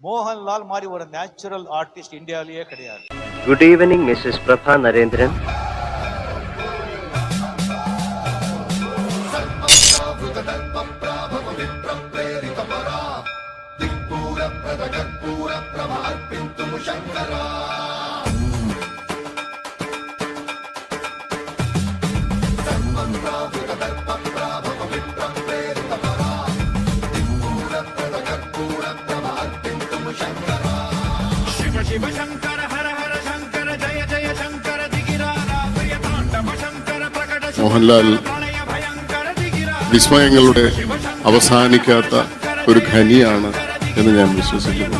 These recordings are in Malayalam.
மோகன்லால் மாதிரி ஒரு நேச்சுரல் ஆர்டிஸ்ட் இந்தியாவிலேயே கிடையாது. Good evening Mrs Prabha Narendran. Mohanlal വിസ്മയങ്ങളുടെ അവസാനിക്കാത്ത ഒരു ഖനിയാണ് എന്ന് ഞാൻ വിശ്വസിക്കുന്നു.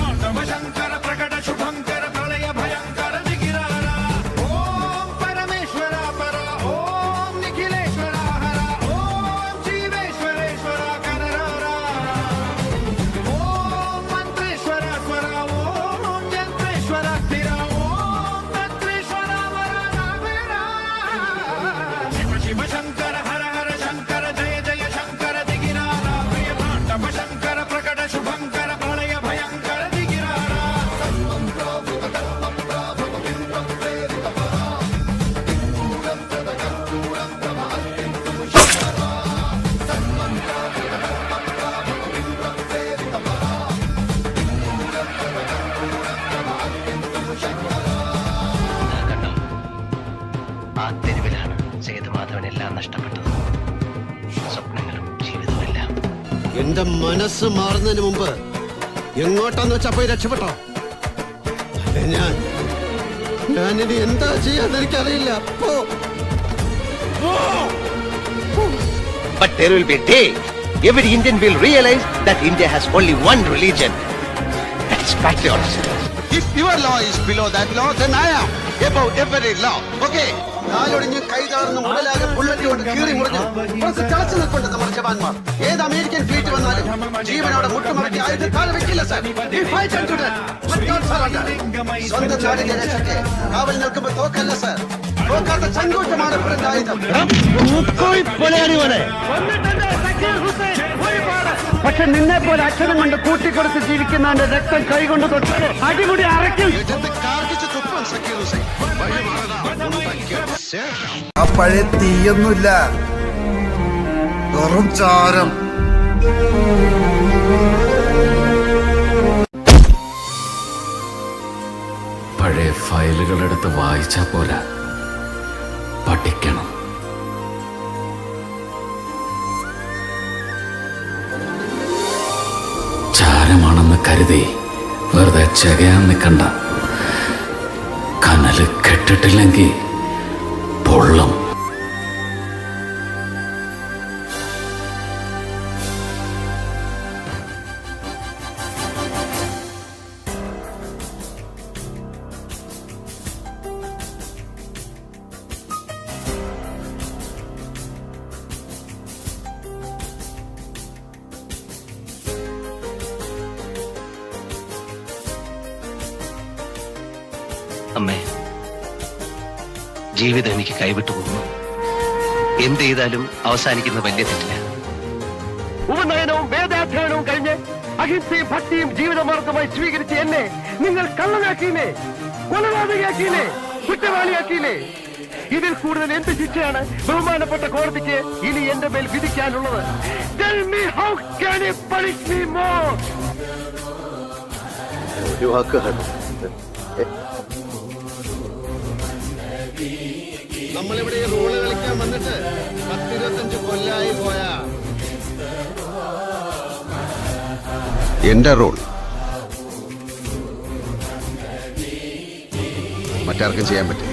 എന്റെ മനസ്സ് മാറുന്നതിന് മുമ്പ് എങ്ങോട്ടാന്ന് വെച്ചാ പോയി രക്ഷപ്പെട്ടോ. ഞാനിനി എന്താ ചെയ്യാന്ന് എനിക്കറിയില്ല. But there will be a day every Indian will realize that India has only one religion, that is patriotism. If your law is below that law, then I am above every law. Okay? നാലൊടിഞ്ഞ് കൈതാർന്ന് മുതലാകെ ബുള്ളറ്റ് കൊണ്ട് കീറി മുറിഞ്ഞു ചളച്ചു നിൽക്കൊണ്ട് നമ്മുടെ ജവാന്മാർ. ഏത് അമേരിക്കൻ ഫ്ലീറ്റ് വന്നാലും ജീവനോടെ മുട്ടുമടക്കി ആയുധം താഴെ വെക്കില്ല സാർ. സ്വന്തം നാടിന്റെ രക്ഷയ്ക്ക് കാവൽ നിൽക്കുമ്പോൾ തോക്കല്ല സാർ, തോക്കാത്ത ചങ്കൂറ്റമാണ് ആയുധം. പക്ഷെ നിന്നെ പോലെ അക്ഷരം കൊണ്ട് കൂട്ടിക്കൊടുത്ത് ജീവിക്കുന്നവന്റെ രക്തം കൈകൊണ്ട് തൊട്ട് അടിമുടി അരയ്ക്കും. ആ പഴയ തീയൊന്നുമില്ല, വെറും ചാരം. പഴയ ഫയലുകൾ എടുത്ത് വായിച്ചാ പോരാ, പഠിക്കണം. ചാരമാണെന്ന് കരുതി വെറുതെ ചകയാൻ നിൽക്കണ്ട. കനല് കെട്ടിട്ടില്ലെങ്കിൽ പൊള്ളും. അമ്മേ, ജീവിതം എനിക്ക് കൈവിട്ടു പോകുന്നു. എന്ത് ചെയ്താലും അവസാനിക്കുന്ന വലിയ തെറ്റില്ല. ഉപനയനവും വേദാധ്യയനവും കഴിഞ്ഞ് അഹിംസയും ഭക്തിയും ജീവിതമാർഗമായി സ്വീകരിച്ച് എന്നെ നിങ്ങൾ കള്ളനാക്കിയില്ലേ, കൊലപാതകയാക്കിയില്ലേ, കുറ്റവാളിയാക്കിയില്ലേ. ഇതിൽ കൂടുതൽ എന്ത് ശിക്ഷയാണ് ബഹുമാനപ്പെട്ട കോടതിക്ക് ഇനി എന്റെ മേൽ വിധിക്കാനുള്ളത്? Tell me, how can you punish me more? നമ്മളിവിടെ റോള് കളിക്കാൻ വന്നിട്ട് 10-25 കൊല്ലായി പോയാ. എന്റെ റോൾ മറ്റാർക്കും ചെയ്യാൻ പറ്റും.